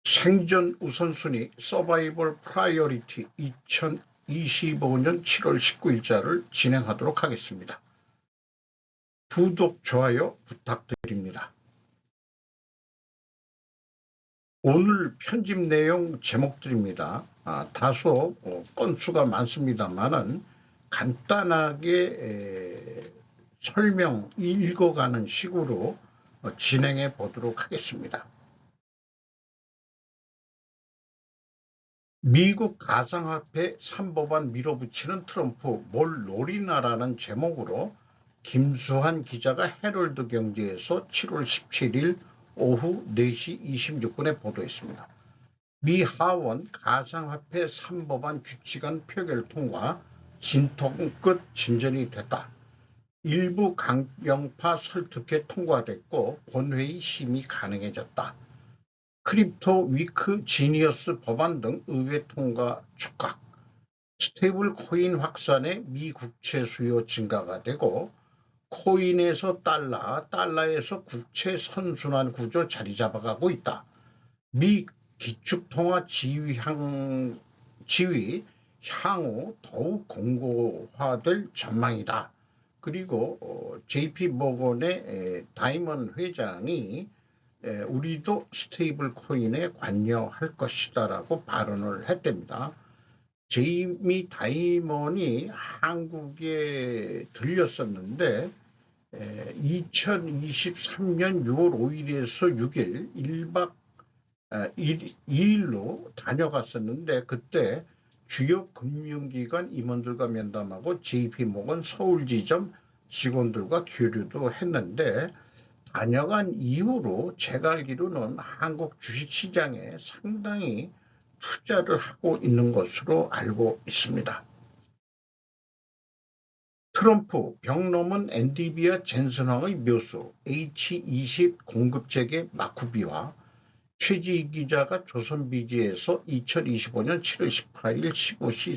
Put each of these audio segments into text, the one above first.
생존 우선순위 서바이벌 프라이어리티 2025년 7월 19일자를 진행하도록 하겠습니다. 구독, 좋아요 부탁드립니다. 오늘 편집 내용 제목들입니다. 다소 건수가 많습니다만은 간단하게 설명 읽어가는 식으로 진행해 보도록 하겠습니다. 미국 가상화폐 3법안 밀어붙이는 트럼프 뭘 노리나라는 제목으로 김수환 기자가 헤럴드 경제에서 7월 17일 오후 4시 26분에 보도했습니다. 미 하원 가상화폐 3법안 규칙안 표결 통과 진통 끝 진전이 됐다. 일부 강경파 설득해 통과됐고 본회의 심의 가능해졌다. 크립토 위크 지니어스 법안 등 의회 통과 촉각, 스테이블 코인 확산에 미 국채 수요 증가가 되고 코인에서 달러에서 국채 선순환 구조 자리 잡아가고 있다. 미 기축통화 지위 향후 더욱 공고화될 전망이다. 그리고 JP 모건의 다이먼 회장이 우리도 스테이블 코인에 관여할 것이다라고 발언을 했답니다. 제이미 다이먼이 한국에 들렸었는데 2023년 6월 5일에서 6일 1박 2일로 다녀갔었는데 그때 주요 금융기관 임원들과 면담하고 JP모건 서울지점 직원들과 교류도 했는데 다녀간 이후로 제가 알기로는 한국 주식시장에 상당히 투자를 하고 있는 것으로 알고 있습니다. 트럼프 병 넘은 엔디비아 젠슨황의 묘수 H20 공급체계 마쿠비와 최지희 기자가 조선비지에서 2025년 7월 18일 15시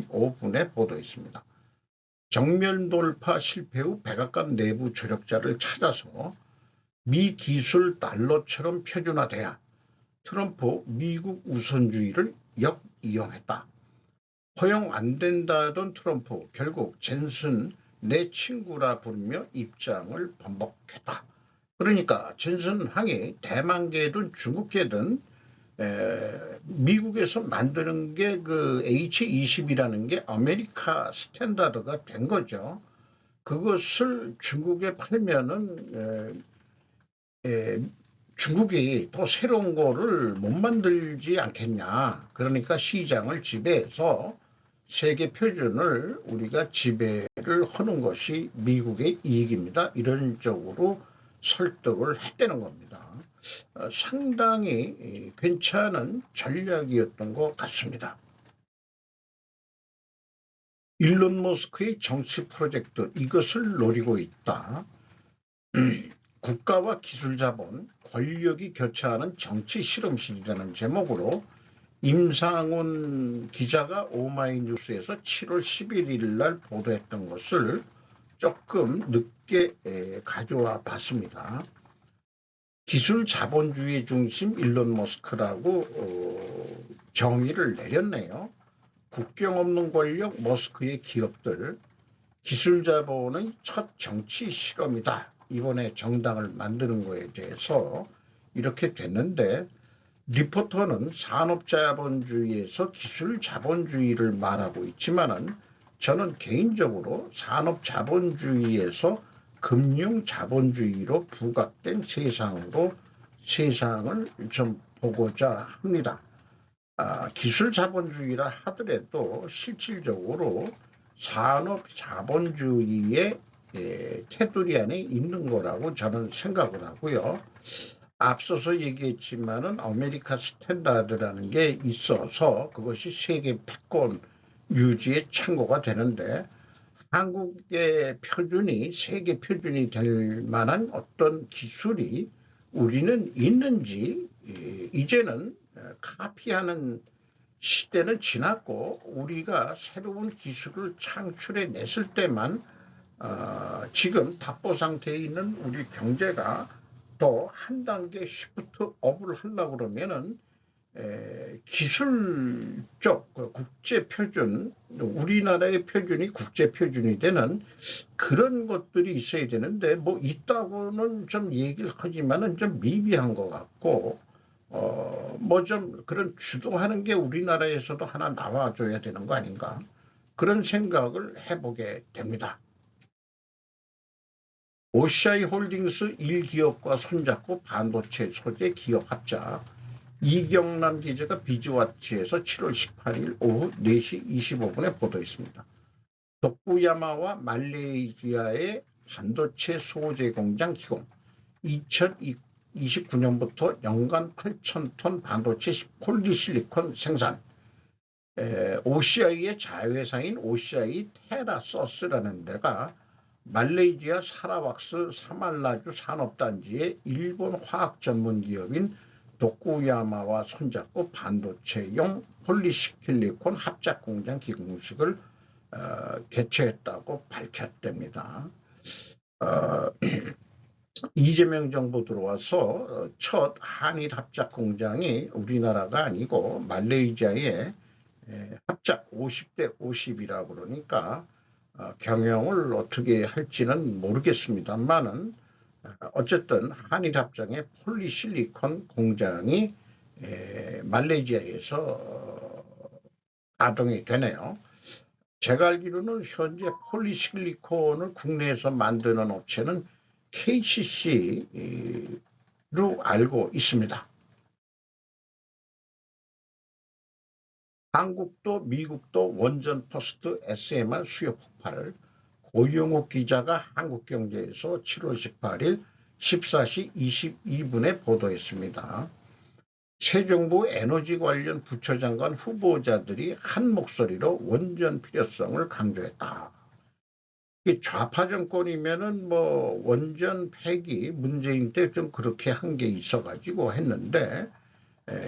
35분에 보도했습니다. 정면 돌파 실패 후 백악관 내부 조력자를 찾아서 미 기술 달러처럼 표준화돼야 트럼프 미국 우선주의를 역이용했다. 허용 안 된다던 트럼프 결국 젠슨 내 친구라 부르며 입장을 번복했다. 그러니까 젠슨 항이 대만계든 중국계든 미국에서 만드는 게 그 H20이라는 게 아메리카 스탠다드가 된 거죠. 그것을 중국에 팔면은 중국이 더 새로운 거를 못 만들지 않겠냐. 그러니까 시장을 지배해서 세계 표준을 우리가 지배를 하는 것이 미국의 이익입니다. 이런 쪽으로 설득을 했다는 겁니다. 상당히 괜찮은 전략이었던 것 같습니다. 일론 머스크의 정치 프로젝트 이것을 노리고 있다. 국가와 기술자본, 권력이 교차하는 정치 실험실이라는 제목으로 임상훈 기자가 오마이뉴스에서 7월 11일 날 보도했던 것을 조금 늦게 가져와 봤습니다. 기술 자본주의 중심 일론 머스크라고 정의를 내렸네요. 국경 없는 권력 머스크의 기업들, 기술 자본의 첫 정치 실험이다. 이번에 정당을 만드는 거에 대해서 이렇게 됐는데 리포터는 산업자본주의에서 기술자본주의를 말하고 있지만은 저는 개인적으로 산업자본주의에서 금융자본주의로 부각된 세상을 좀 보고자 합니다. 기술자본주의라 하더라도 실질적으로 산업자본주의의 테두리 안에 있는 거라고 저는 생각을 하고요. 앞서서 얘기했지만은 아메리카 스탠다드라는 게 있어서 그것이 세계 패권 유지의 창고가 되는데 한국의 표준이 세계 표준이 될 만한 어떤 기술이 우리는 있는지 이제는 카피하는 시대는 지났고 우리가 새로운 기술을 창출해 냈을 때만 지금 답보 상태에 있는 우리 경제가 더 한 단계 시프트 업을 하려고 그러면은 기술적 국제 표준, 우리나라의 표준이 국제 표준이 되는 그런 것들이 있어야 되는데 뭐 있다고는 좀 얘기를 하지만은 좀 미비한 것 같고 뭐 좀 그런 주도하는 게 우리나라에서도 하나 나와줘야 되는 거 아닌가 그런 생각을 해보게 됩니다. OCI 홀딩스 1기업과 손잡고 반도체 소재 기업 합작. 이경남 기자가 비즈와치에서 7월 18일 오후 4시 25분에 보도했습니다. 도쿠야마와 말레이시아의 반도체 소재 공장 기공, 2029년부터 연간 8,000톤 반도체 폴리실리콘 생산, OCI의 자회사인 OCI 테라서스라는 데가 말레이시아 사라왁스 사말라주 산업단지의 일본 화학 전문 기업인 도쿠야마와 손잡고 반도체용 폴리실리콘 합작 공장 기공식을 개최했다고 밝혔답니다. 이재명 정부 들어와서 첫 한일 합작 공장이 우리나라가 아니고 말레이시아의 합작 50대 50이라 그러니까 경영을 어떻게 할지는 모르겠습니다만은 어쨌든 한일 합작의 폴리실리콘 공장이 말레이시아에서 가동이 되네요. 제가 알기로는 현재 폴리실리콘을 국내에서 만드는 업체는 KCC로 알고 있습니다. 한국도 미국도 원전 퍼스트 SMR 수요 폭발을 고영욱 기자가 한국경제에서 7월 18일 14시 22분에 보도했습니다. 새 정부 에너지 관련 부처장관 후보자들이 한 목소리로 원전 필요성을 강조했다. 좌파 정권이면은 뭐 원전 폐기 문재인 때 좀 그렇게 한 게 있어가지고 했는데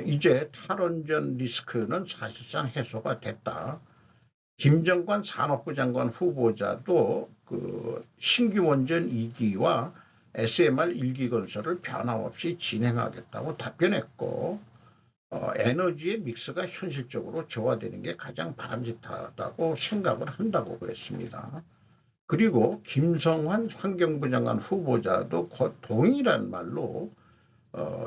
이제 탈원전 리스크는 사실상 해소가 됐다. 김정관 산업부 장관 후보자도 그 신규 원전 2기와 SMR 1기 건설을 변함없이 진행하겠다고 답변했고 에너지의 믹스가 현실적으로 조화되는 게 가장 바람직하다고 생각을 한다고 그랬습니다. 그리고 김성환 환경부 장관 후보자도 동일한 말로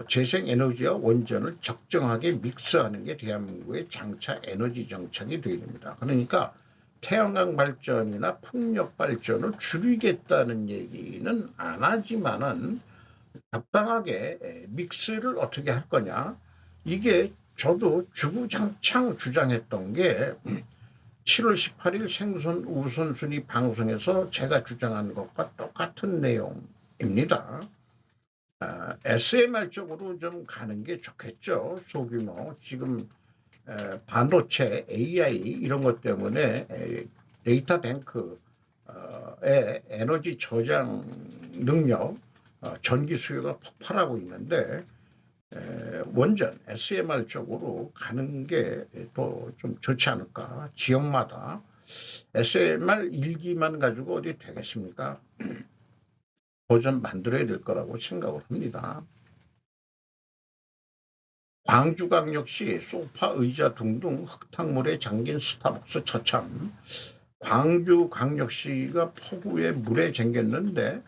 재생에너지와 원전을 적정하게 믹스하는 게 대한민국의 장차 에너지 정책이 되어야 됩니다. 그러니까 태양광 발전이나 풍력 발전을 줄이겠다는 얘기는 안 하지만은 적당하게 믹스를 어떻게 할 거냐. 이게 저도 주구장창 주장했던 게 7월 18일 생선 우선순위 방송에서 제가 주장한 것과 똑같은 내용입니다. SMR 쪽으로 좀 가는 게 좋겠죠. 소규모 지금 반도체, AI 이런 것 때문에 데이터 뱅크의 에너지 저장 능력, 전기 수요가 폭발하고 있는데 원전 SMR 쪽으로 가는 게 더 좀 좋지 않을까. 지역마다 SMR 1기만 가지고 어디 되겠습니까? 버전 만들어야 될 거라고 생각을 합니다. 광주광역시 소파, 의자 등등 흙탕물에 잠긴 스타벅스 처참. 광주광역시가 폭우에 물에 잠겼는데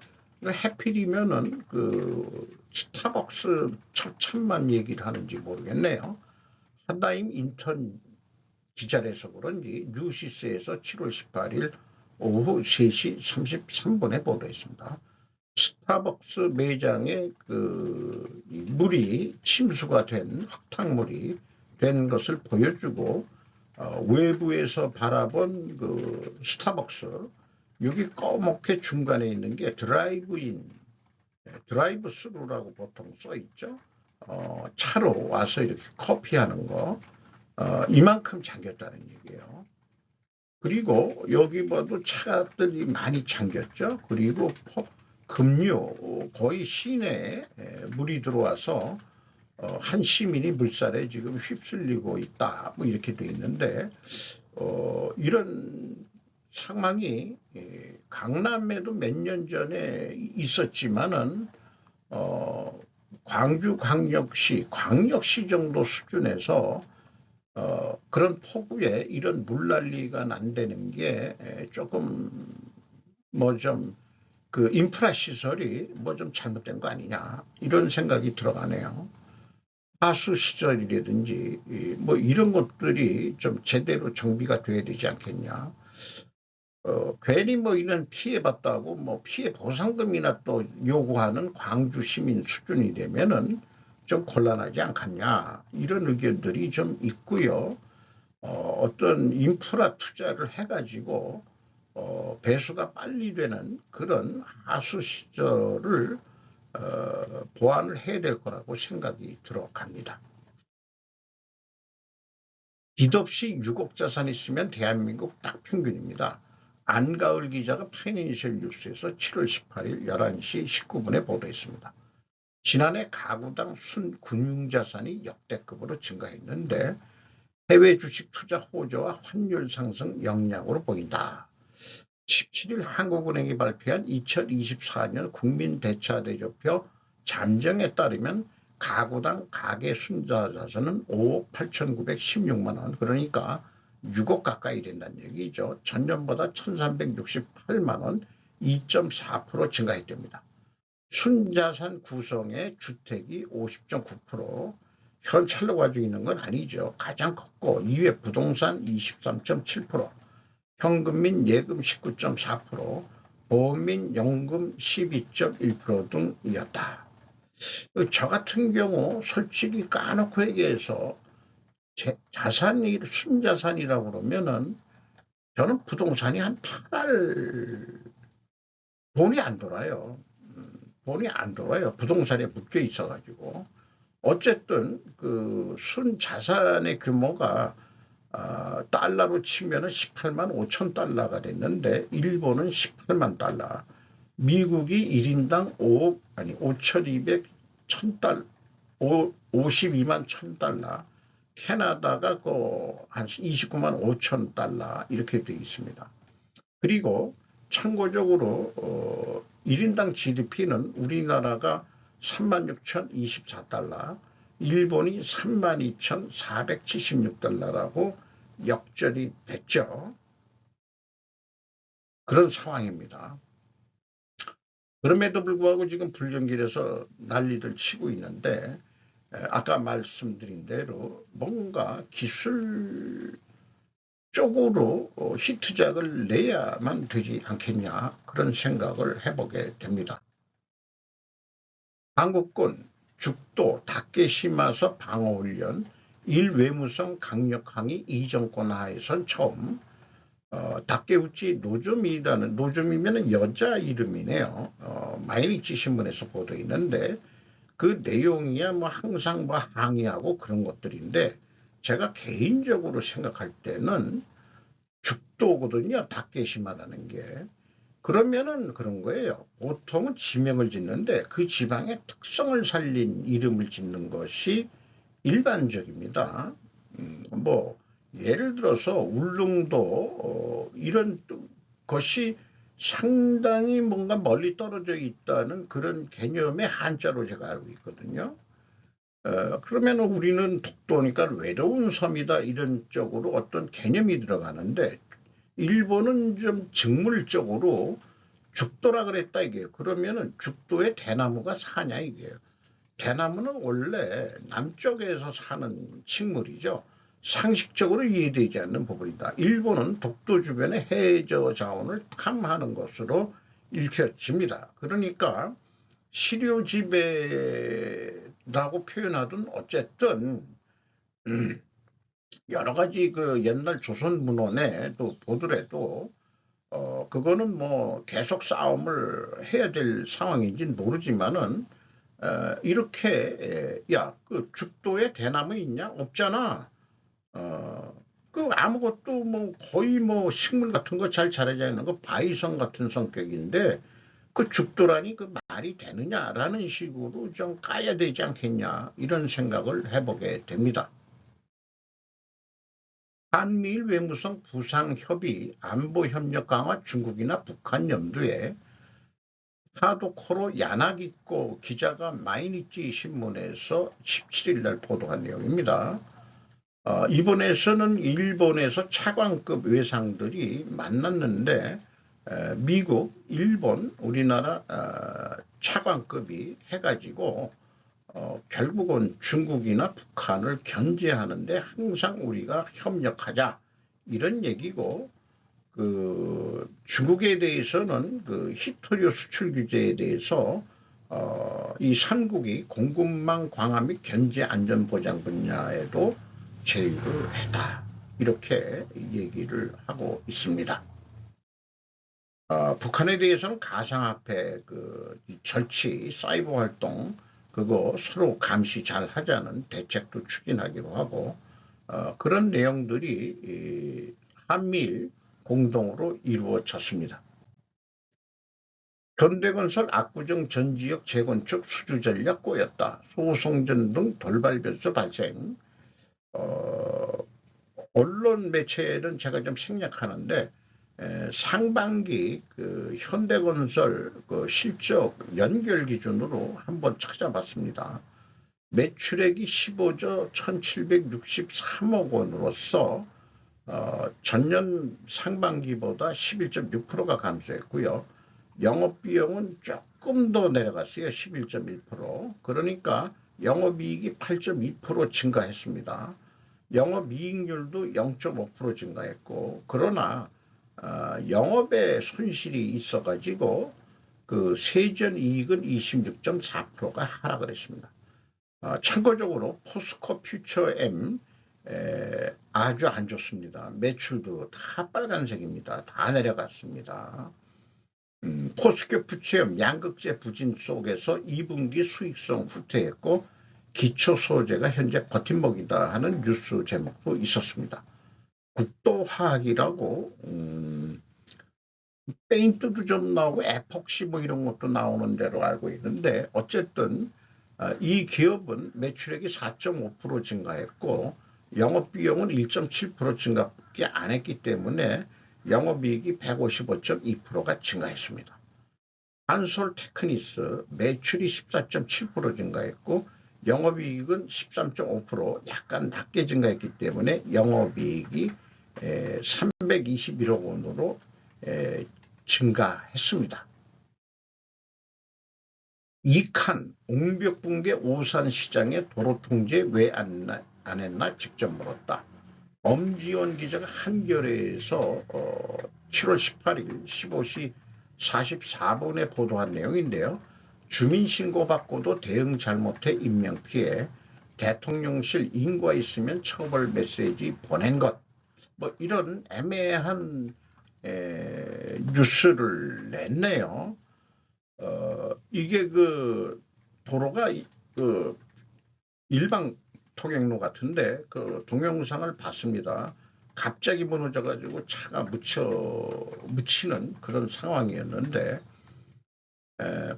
해필이면은 그 스타벅스 처참만 얘기를 하는지 모르겠네요. 한다임 인턴 기자라서 그런지 뉴시스에서 7월 18일 오후 3시 33분에 보도했습니다. 스타벅스 매장에 그 물이 침수가 된 흙탕물이 된 것을 보여주고 외부에서 바라본 그 스타벅스 여기 꺼멓게 중간에 있는 게 드라이브인, 드라이브 스루라고 보통 써 있죠. 차로 와서 이렇게 커피하는 거 이만큼 잠겼다는 얘기예요. 그리고 여기 봐도 차들이 많이 잠겼죠. 그리고 급류 거의 시내에 물이 들어와서 한 시민이 물살에 지금 휩쓸리고 있다 뭐 이렇게 돼 있는데 이런 상황이 강남에도 몇 년 전에 있었지만은 광주광역시, 광역시 정도 수준에서 그런 폭우에 이런 물난리가 난다는 게 조금 뭐 좀 그 인프라 시설이 뭐 좀 잘못된 거 아니냐 이런 생각이 들어가네요. 하수 시설이라든지 뭐 이런 것들이 좀 제대로 정비가 돼야 되지 않겠냐. 괜히 뭐 이런 피해 봤다고 뭐 피해 보상금이나 또 요구하는 광주 시민 수준이 되면은 좀 곤란하지 않겠냐 이런 의견들이 좀 있고요. 어떤 인프라 투자를 해가지고 배수가 빨리 되는 그런 하수 시설을 보완을 해야 될 거라고 생각이 들어갑니다. 빚없이 6억 자산이 있으면 대한민국 딱 평균입니다. 안가을 기자가 파이낸셜 뉴스에서 7월 18일 11시 19분에 보도했습니다. 지난해 가구당 순금융자산이 역대급으로 증가했는데 해외 주식 투자 호조와 환율 상승 영향으로 보인다. 17일 한국은행이 발표한 2024년 국민대차대조표 잠정에 따르면 가구당 가계 순자자산은 5억 8,916만 원, 그러니까 6억 가까이 된다는 얘기죠. 전년보다 1,368만 원, 2.4% 증가했답니다. 순자산 구성의 주택이 50.9%, 현찰로 가지고 있는 건 아니죠. 가장 컸고 이외 부동산 23.7%, 현금 및 예금 19.4%, 보험 및 연금 12.1% 등이었다. 저 같은 경우 솔직히 까놓고 얘기해서 자산이 순자산이라고 그러면은 저는 부동산이 한 8할 돈이 안 돌아요. 돈이 안 돌아요. 부동산에 묶여 있어가지고. 어쨌든 그 순자산의 규모가 달러로 치면은 18만 5천 달러가 됐는데 일본은 18만 달러, 미국이 1인당 5억 아니 5,200 1000달러, 52만 1000달러, 캐나다가 한 29만 5천 달러 이렇게 되어 있습니다. 그리고 참고적으로 1인당 GDP는 우리나라가 36,024달러, 일본이 32,476달러라고 역전이 됐죠. 그런 상황입니다. 그럼에도 불구하고 지금 불경길에서 난리를 치고 있는데 아까 말씀드린 대로 뭔가 기술 쪽으로 히트작을 내야만 되지 않겠냐 그런 생각을 해보게 됩니다. 한국군 죽도 다케시마서 방어훈련 1외무성 강력항의 이정권 하에선 처음 다케우치 노조미라는, 노조미면 여자 이름이네요. 마이니치 신문에서 보도했는데 그 내용이야 뭐 항상 뭐 항의하고 그런 것들인데 제가 개인적으로 생각할 때는 죽도거든요. 다케시마라는 게. 그러면은 그런 거예요. 보통은 지명을 짓는데 그 지방의 특성을 살린 이름을 짓는 것이 일반적입니다. 뭐 예를 들어서 울릉도 이런 것이 상당히 뭔가 멀리 떨어져 있다는 그런 개념의 한자로 제가 알고 있거든요. 그러면 우리는 독도니까 외로운 섬이다 이런 쪽으로 어떤 개념이 들어가는데 일본은 좀 직물적으로 죽도라 그랬다 이게요. 그러면은 죽도에 대나무가 사냐 이게요. 대나무는 원래 남쪽에서 사는 식물이죠. 상식적으로 이해되지 않는 부분이다. 일본은 독도 주변의 해저 자원을 탐하는 것으로 읽혀집니다. 그러니까 시료 지배라고 표현하든 어쨌든 여러 가지 그 옛날 조선 문헌에 또 보더라도 그거는 뭐 계속 싸움을 해야 될 상황인지는 모르지만은 이렇게 야, 그 죽도에 대나무 있냐? 없잖아. 그 아무것도 뭐 거의 뭐 식물 같은 거 잘 자라지 않는 거 바위성 같은 성격인데 그 죽도라니 그 말이 되느냐라는 식으로 좀 까야 되지 않겠냐 이런 생각을 해보게 됩니다. 한미일 외무성 부상협의 안보협력 강화 중국이나 북한 염두에 하도 코로 야낙 있고 기자가 마이니치 신문에서 17일 날 보도한 내용입니다. 이번에서는 일본에서 차관급 외상들이 만났는데 미국, 일본, 우리나라 차관급이 해가지고 결국은 중국이나 북한을 견제하는데 항상 우리가 협력하자 이런 얘기고, 그 중국에 대해서는 그 히토류 수출 규제에 대해서 이 삼국이 공급망 강화 및 견제 안전 보장 분야에도 제휴를 했다, 이렇게 얘기를 하고 있습니다. 북한에 대해서는 가상화폐 그 절취, 사이버 활동 그거 서로 감시 잘 하자는 대책도 추진하기로 하고, 그런 내용들이 한미일 공동으로 이루어졌습니다. 현대건설 압구정 전지역 재건축 수주 전략 꼬였다. 소송전 등 돌발 변수 발생. 언론 매체는 제가 좀 생략하는데 상반기 그 현대건설 그 실적 연결 기준으로 한번 찾아봤습니다. 매출액이 15조 1763억 원으로서 전년 상반기보다 11.6%가 감소했고요. 영업비용은 조금 더 내려갔어요. 11.1%. 그러니까 영업이익이 8.2% 증가했습니다. 영업이익률도 0.5% 증가했고, 그러나 영업에 손실이 있어가지고 그 세전이익은 26.4%가 하락을 했습니다. 참고적으로 포스코 퓨처엠 아주 안 좋습니다. 매출도 다 빨간색입니다. 다 내려갔습니다. 포스코 퓨처엠 양극재 부진 속에서 2분기 수익성 후퇴했고 기초 소재가 현재 버팀목이다 하는 뉴스 제목도 있었습니다. 국도화학이라고 페인트도 좀 나오고 에폭시 뭐 이런 것도 나오는 대로 알고 있는데, 어쨌든 이 기업은 매출액이 4.5% 증가했고 영업비용은 1.7% 증가밖에 안 했기 때문에 영업이익이 155.2%가 증가했습니다. 한솔 테크니스 매출이 14.7% 증가했고 영업이익은 13.5% 약간 낮게 증가했기 때문에 영업이익이 321억 원으로 증가했습니다. 이칸 옹벽붕괴 오산시장의 도로통제 왜 안 했나 직접 물었다. 엄지원 기자가 한겨레에서 7월 18일 15시 44분에 보도한 내용인데요. 주민신고 받고도 대응 잘못해 인명피해, 대통령실 인과 있으면 처벌 메시지 보낸 것, 뭐 이런 애매한 뉴스를 냈네요. 이게 그 도로가 그 일방 통행로 같은데 그 동영상을 봤습니다. 갑자기 무너져가지고 차가 묻히는 그런 상황이었는데,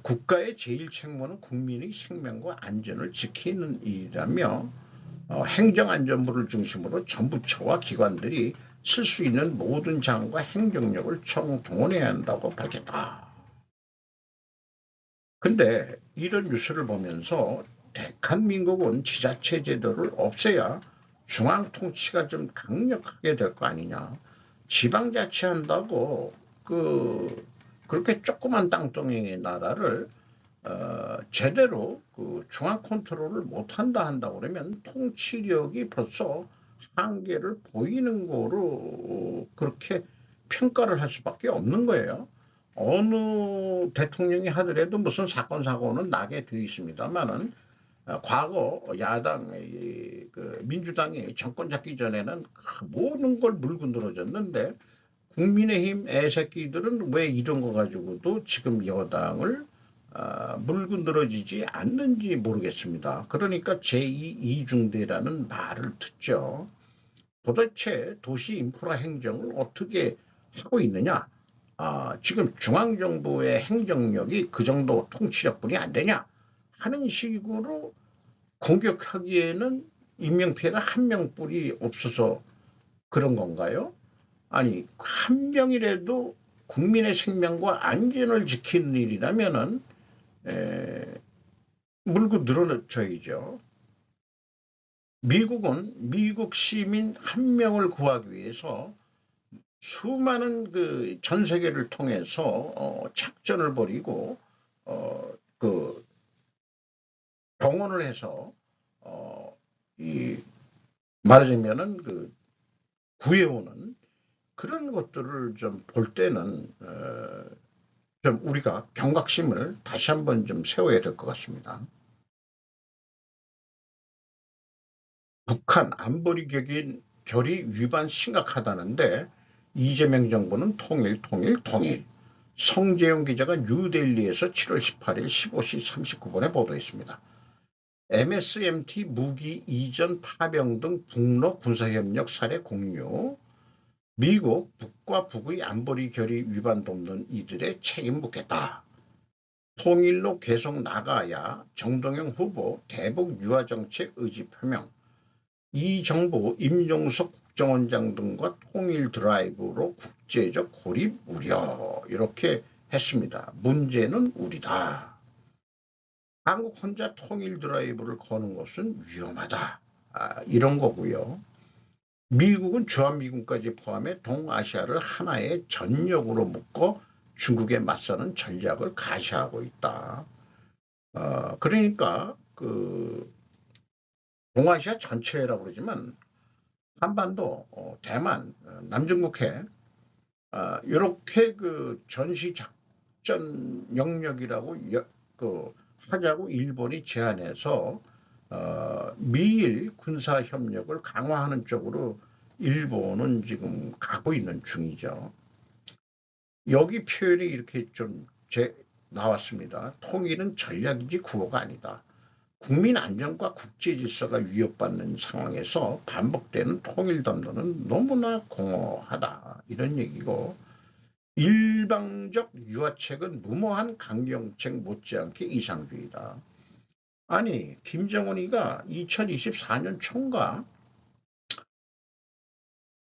국가의 제일 책무는 국민의 생명과 안전을 지키는 일이라며 행정안전부를 중심으로 정부처와 기관들이 쓸 수 있는 모든 장과 행정력을 총동원해야 한다고 밝혔다. 근데 이런 뉴스를 보면서 대한민국은 지자체 제도를 없애야 중앙 통치가 좀 강력하게 될 거 아니냐. 지방자치 한다고 그렇게 조그만 땅덩이 나라를 제대로 그 중앙 컨트롤을 못한다 한다고 그러면 통치력이 벌써 한계를 보이는 거로 그렇게 평가를 할 수밖에 없는 거예요. 어느 대통령이 하더라도 무슨 사건 사고는 나게 되어 있습니다만은 과거 야당 그 민주당이 정권 잡기 전에는 모든 걸 물고 늘어졌는데, 국민의힘 애새끼들은 왜 이런 거 가지고도 지금 여당을 물고 늘어지지 않는지 모르겠습니다. 그러니까 제2 이중대라는 말을 듣죠. 도대체 도시 인프라 행정을 어떻게 하고 있느냐? 지금 중앙정부의 행정력이 그 정도 통치력뿐이 안 되냐 하는 식으로 공격하기에는 인명피해가 한 명뿐이 없어서 그런 건가요? 아니, 한 명이라도 국민의 생명과 안전을 지키는 일이라면은 물고 늘어져야죠. 미국은 미국 시민 한 명을 구하기 위해서 수많은 그 전 세계를 통해서 작전을 벌이고 그 병원을 해서 이 말하자면은 그 구해오는 그런 것들을 좀 볼 때는 좀 우리가 경각심을 다시 한번 좀 세워야 될 것 같습니다. 북한 안보리 결의 위반 심각하다는데 이재명 정부는 통일. 성재용 기자가 뉴델리에서 7월 18일 15시 39분에 보도했습니다. MSMT 무기 이전 파병 등 북러 군사협력 사례 공유, 미국 북과 북의 안보리 결의 위반 돕는 이들의 책임 묻겠다. 통일로 계속 나가야 정동영 후보 대북 유화 정책 의지 표명, 이 정부 임종석 국정원장 등과 통일 드라이브로 국제적 고립 우려 이렇게 했습니다. 문제는 우리다. 한국 혼자 통일 드라이브를 거는 것은 위험하다. 이런 거고요. 미국은 주한미군까지 포함해 동아시아를 하나의 전역으로 묶어 중국에 맞서는 전략을 가시하고 있다. 그러니까 그 동아시아 전체라고 그러지만 한반도, 대만, 남중국해 이렇게 그 전시 작전 영역이라고 하자고 일본이 제안해서 미일 군사 협력을 강화하는 쪽으로 일본은 지금 가고 있는 중이죠. 여기 표현이 이렇게 좀 나왔습니다. 통일은 전략이지 구호가 아니다. 국민 안전과 국제 질서가 위협받는 상황에서 반복되는 통일 담론은 너무나 공허하다. 이런 얘기고, 일방적 유화책은 무모한 강경책 못지않게 이상주의다. 아니, 김정은이가 2024년 총과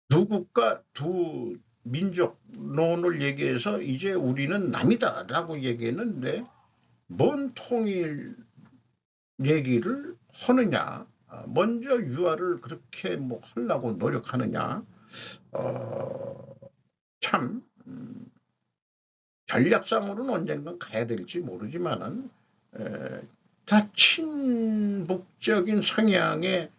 두 국가 두 민족론을 얘기해서 이제 우리는 남이다라고 얘기했는데 뭔 통일 얘기를 하느냐, 먼저 유화를 그렇게 뭐 하려고 노력하느냐, 참 전략상으로는 언젠간 가야 될지 모르지만은 다 친북적인 성향의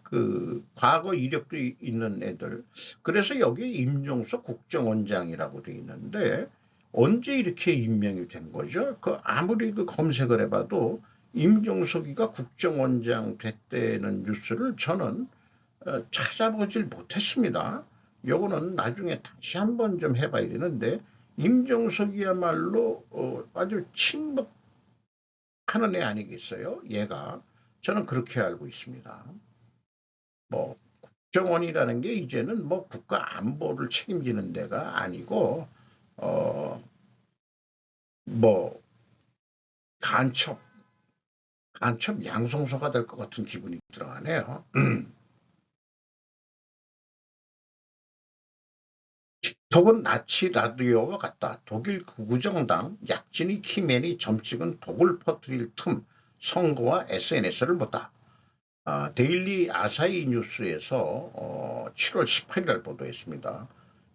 그 과거 이력도 있는 애들. 그래서 여기 임종석 국정원장이라고 돼 있는데 언제 이렇게 임명이 된 거죠? 그 아무리 그 검색을 해봐도 임종석이가 국정원장 됐다는 뉴스를 저는 찾아보질 못했습니다. 요거는 나중에 다시 한번 좀 해봐야 되는데 임종석이야말로 아주 친북하는 애 아니겠어요? 얘가 저는 그렇게 알고 있습니다. 뭐 국정원이라는 게 이제는 뭐 국가 안보를 책임지는 데가 아니고 뭐 간첩 양성소가 될 것 같은 기분이 들어가네요. 틱톡은 나치 라디오와 같다. 독일 극우정당 약진이 키맨이 점찍은 독을 퍼뜨릴 틈 선거와 SNS를 봤다. 데일리 아사히 뉴스에서 7월 18일 보도했습니다.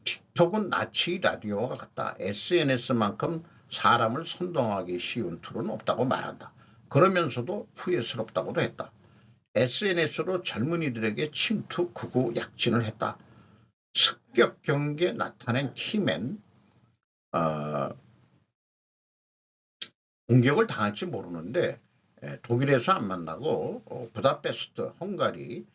틱톡은 나치 라디오와 같다. SNS만큼 사람을 선동하기 쉬운 툴은 없다고 말한다. 그러면서도 후회스럽다고도 했다. SNS로 젊은이들에게 침투, 극우, 약진을 했다. 습격 경기에 나타낸 키맨, 공격을 당할지 모르는데 독일에서 안 만나고 부다페스트, 헝가리에서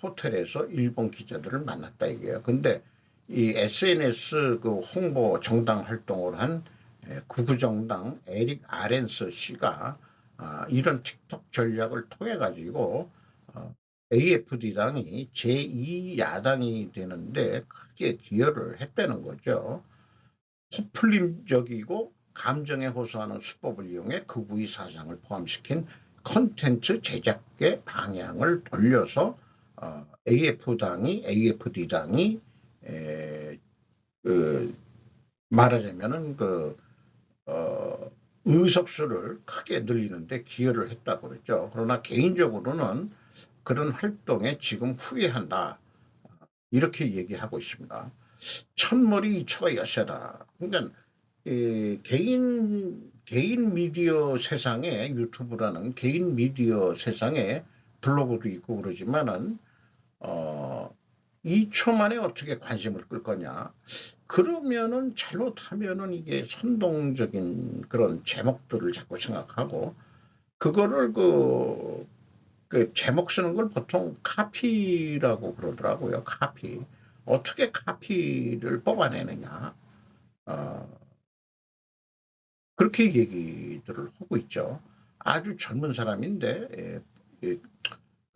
호텔에서 일본 기자들을 만났다 이게요. 근데 이 SNS 그 홍보 정당 활동을 한 극우정당 에릭 아렌스 씨가 이런 틱톡 전략을 통해 가지고 AFD당이 제2야당이 되는데 크게 기여를 했다는 거죠. 포퓰리즘적이고 감정에 호소하는 수법을 이용해 극우의 사상을 포함시킨 컨텐츠 제작의 방향을 돌려서 AFD당이 그 말하자면은 의석수를 크게 늘리는데 기여를 했다고 그랬죠. 그러나 개인적으로는 그런 활동에 지금 후회한다. 이렇게 얘기하고 있습니다. 첫머리 이초가 여세다. 그러니까 개인 미디어 세상에 유튜브라는 개인 미디어 세상에 블로그도 있고 그러지만은 2초 만에 어떻게 관심을 끌 거냐. 그러면은 잘못하면은 이게 선동적인 그런 제목들을 자꾸 생각하고 그거를 그 제목 쓰는 걸 보통 카피라고 그러더라고요. 카피. 어떻게 카피를 뽑아내느냐. 어, 그렇게 얘기들을 하고 있죠. 아주 젊은 사람인데 그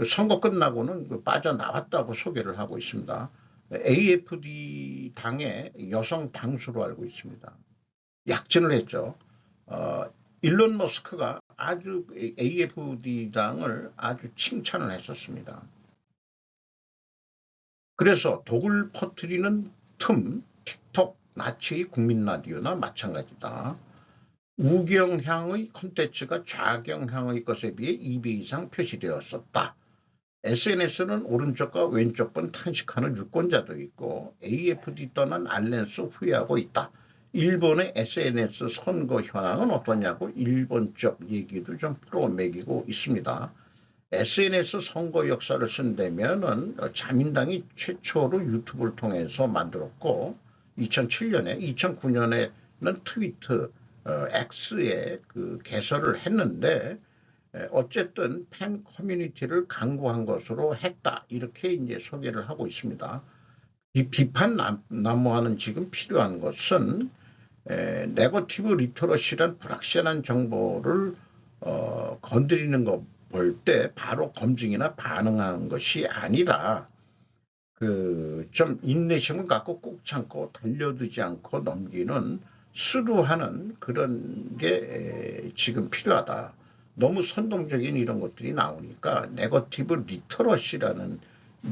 선거 끝나고는 빠져나왔다고 소개를 하고 있습니다. AFD 당의 여성 당수로 알고 있습니다. 약진을 했죠. 일론 머스크가 아주 AFD 당을 아주 칭찬을 했었습니다. 그래서 독을 퍼뜨리는 틈, 틱톡, 나치의 국민 라디오나 마찬가지다. 우경향의 콘텐츠가 좌경향의 것에 비해 2배 이상 표시되었었다. SNS는 오른쪽과 왼쪽번 탄식하는 유권자도 있고 AFD 떠난 알렌스 후회하고 있다. 일본의 SNS 선거 현황은 어떠냐고 일본 쪽 얘기도 좀 풀어매기고 있습니다. SNS 선거 역사를 쓴다면은 자민당이 최초로 유튜브를 통해서 만들었고 2007년에 2009년에는 트위터 X에 그 개설을 했는데 어쨌든 팬 커뮤니티를 강구한 것으로 했다. 이렇게 이제 소개를 하고 있습니다. 이 비판 난무하는 지금 필요한 것은 네거티브 리터러시란 불확실한 정보를 건드리는 거 볼 때 바로 검증이나 반응하는 것이 아니라 좀 인내심을 갖고 꾹 참고 달려들지 않고 넘기는 스루하는 그런 게 지금 필요하다. 너무 선동적인 이런 것들이 나오니까 네거티브 리터러시라는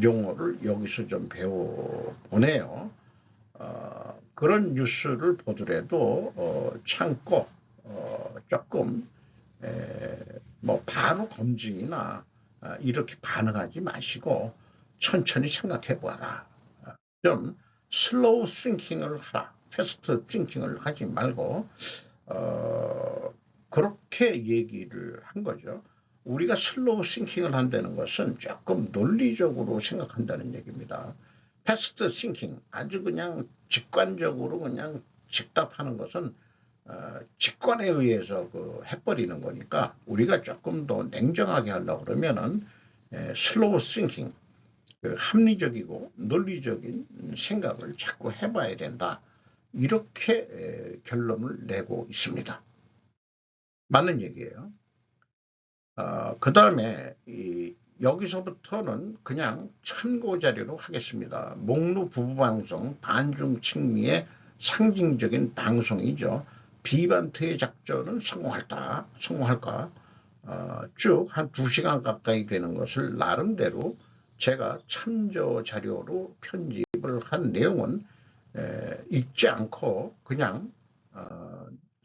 용어를 여기서 좀 배워보네요. 그런 뉴스를 보더라도 참고 조금 뭐 바로 검증이나 이렇게 반응하지 마시고 천천히 생각해 보아라. 좀 슬로우 싱킹을 하라. 패스트 싱킹을 하지 말고 그렇게 얘기를 한 거죠. 우리가 슬로우 싱킹을 한다는 것은 조금 논리적으로 생각한다는 얘기입니다. 패스트 싱킹, 아주 그냥 직관적으로 그냥 직답하는 것은 직관에 의해서 해버리는 거니까 우리가 조금 더 냉정하게 하려고 그러면은 슬로우 싱킹, 합리적이고 논리적인 생각을 자꾸 해봐야 된다. 이렇게 결론을 내고 있습니다. 맞는 얘기예요. 그 다음에 여기서부터는 그냥 참고 자료로 하겠습니다. 목루 부부방송 반중측미의 상징적인 방송이죠. 비반트의 작전은 성공할까? 쭉 한 2시간 가까이 되는 것을 나름대로 제가 참조 자료로 편집을 한 내용은 읽지 않고 그냥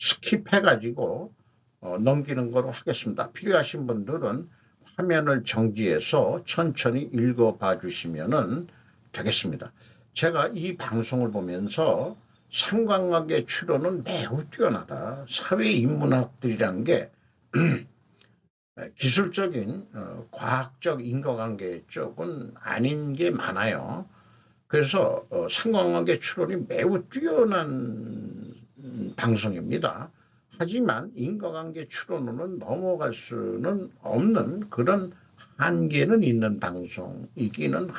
스킵해가지고 넘기는 거로 하겠습니다. 필요하신 분들은 화면을 정지해서 천천히 읽어봐 주시면 되겠습니다. 제가 이 방송을 보면서 상관관계 추론은 매우 뛰어나다. 사회인문학들이란 게 기술적인 과학적 인과관계 쪽은 아닌 게 많아요. 그래서 상관관계 추론이 매우 뛰어난 방송입니다. 하지만 인과관계 추론으로는 넘어갈 수는 없는 그런 한계는 있는 방송이기는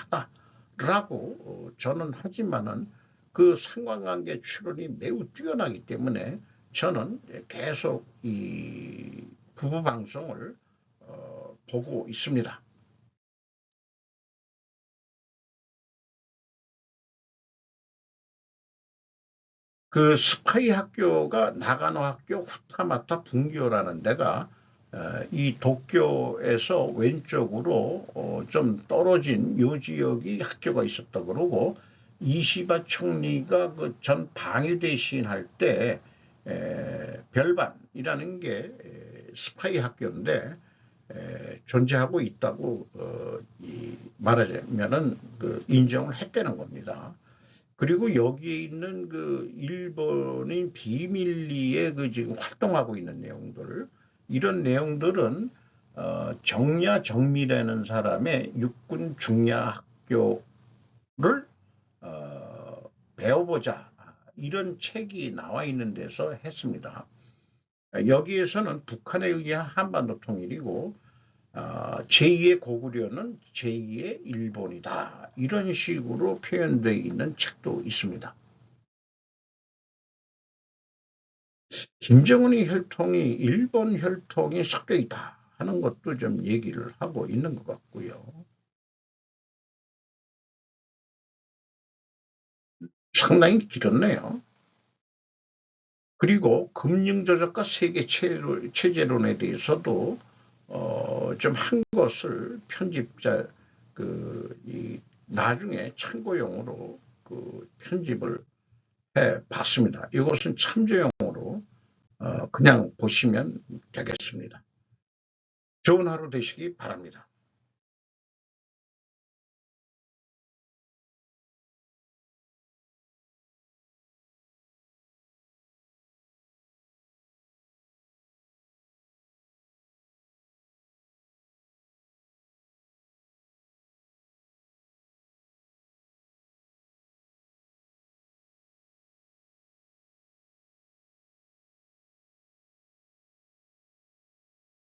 하다라고 저는 하지만은 그 상관관계 추론이 매우 뛰어나기 때문에 저는 계속 이 부부 방송을 보고 있습니다. 그 스파이 학교가 나가노 학교 후타마타 분교라는 데가 이 도쿄에서 왼쪽으로 좀 떨어진 요 지역이 학교가 있었다 그러고 이시바 총리가 그 전 방위 대신할 때 별반이라는 게 스파이 학교인데 존재하고 있다고 말하자면은 그 인정을 했다는 겁니다. 그리고 여기에 있는 그 일본인 비밀리에 그 지금 활동하고 있는 내용들, 이런 내용들은 정야 정미라는 사람의 육군 중야 학교를 배워보자, 이런 책이 나와 있는 데서 했습니다. 여기에서는 북한에 의한 한반도 통일이고 제2의 고구려는 제2의 일본이다, 이런 식으로 표현되어 있는 책도 있습니다. 김정은의 혈통이 일본 혈통이 섞여 있다 하는 것도 좀 얘기를 하고 있는 것 같고요. 상당히 길었네요. 그리고 금융조작과 세계 체제론에 대해서도 좀 한 것을 편집자 나중에 참고용으로 그 편집을 해 봤습니다. 이것은 참조용으로 그냥 보시면 되겠습니다. 좋은 하루 되시기 바랍니다.